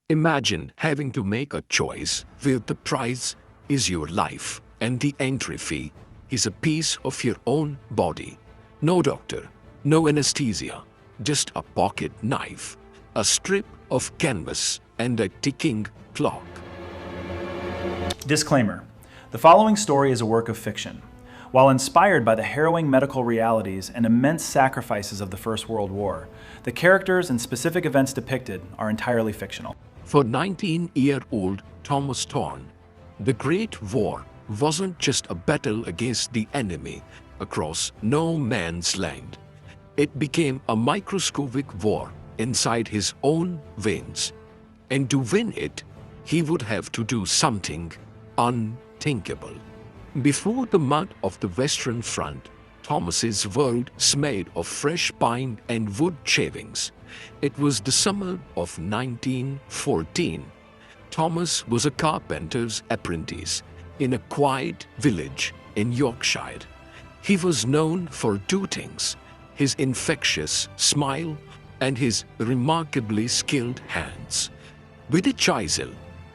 Imagine having to make a choice where the prize is your life and the entry fee is a piece of your own body. No doctor, no anesthesia, just a pocket knife, a strip of canvas, and a ticking clock. Disclaimer. The following story is a work of fiction. While inspired by the harrowing medical realities and immense sacrifices of the First World War, the characters and specific events depicted are entirely fictional. For 19-year-old Thomas Thorne, the Great War wasn't just a battle against the enemy across no man's land. It became a microscopic war inside his own veins. And to win it, he would have to do something unthinkable. Before the mud of the Western Front, Thomas's world smelled of fresh pine and wood shavings. It was the summer of 1914. Thomas was a carpenter's apprentice in a quiet village in Yorkshire. He was known for two things: his infectious smile and his remarkably skilled hands. With a chisel,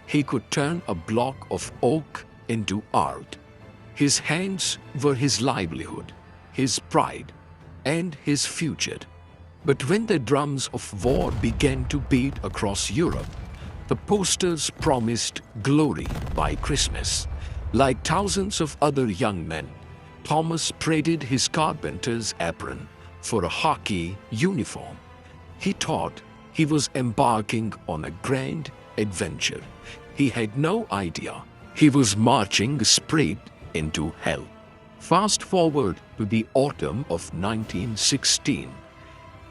he could turn a block of oak into art. His hands were his livelihood, his pride, and his future. But when the drums of war began to beat across Europe, the posters promised glory by Christmas. Like thousands of other young men, Thomas traded his carpenter's apron for a hockey uniform. He thought he was embarking on a grand adventure. He had no idea he was marching straight into hell. Fast forward to the autumn of 1916.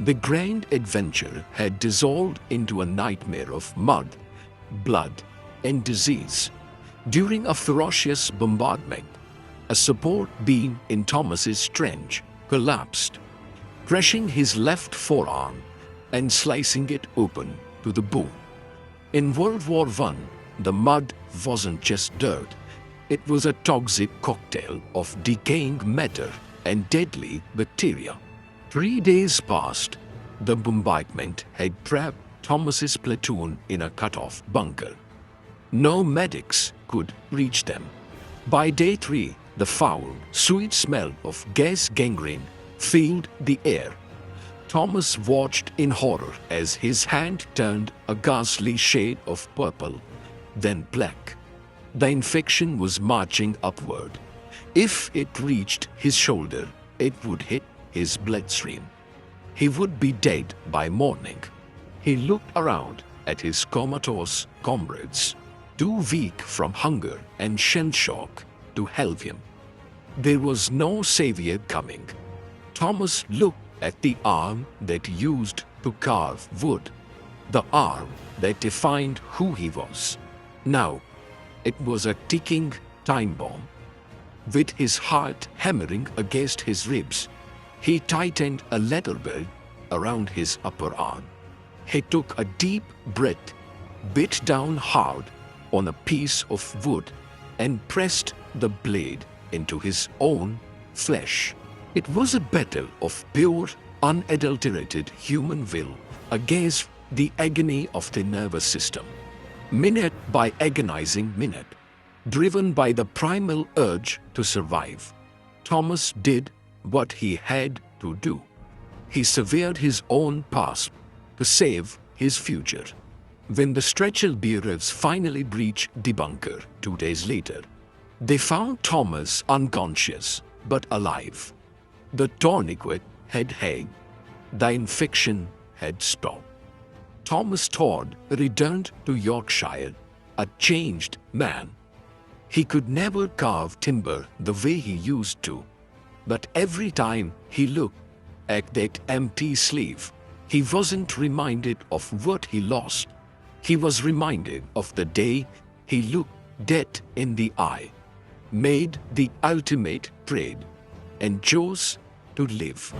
The grand adventure had dissolved into a nightmare of mud, blood, and disease. During a ferocious bombardment, a support beam in Thomas's trench collapsed, crushing his left forearm and slicing it open to the bone. In World War I, the mud wasn't just dirt. It was a toxic cocktail of decaying matter and deadly bacteria. 3 days passed. The bombardment had trapped Thomas's platoon in a cut-off bunker. No medics could reach them. By day 3, the foul, sweet smell of gas gangrene filled the air. Thomas watched in horror as his hand turned a ghastly shade of purple, then black. The infection was marching upward. If it reached his shoulder, it would hit his bloodstream. He would be dead by morning. He looked around at his comatose comrades, too weak from hunger and shell shock to help him. There was no savior coming. Thomas looked at the arm that he used to carve wood, the arm that defined who he was. Now, it was a ticking time bomb. With his heart hammering against his ribs, he tightened a leather belt around his upper arm. He took a deep breath, bit down hard on a piece of wood, and pressed the blade into his own flesh. It was a battle of pure, unadulterated human will against the agony of the nervous system. Minute by agonizing minute, driven by the primal urge to survive, Thomas did what he had to do. He severed his own past to save his future. When the stretcher bearers finally breached the bunker 2 days later, they found Thomas unconscious but alive. The tourniquet had hanged. The infection had stopped. Thomas Thorne returned to Yorkshire, a changed man. He could never carve timber the way he used to, but every time he looked at that empty sleeve, he wasn't reminded of what he lost. He was reminded of the day he looked death in the eye, made the ultimate trade, and chose to live.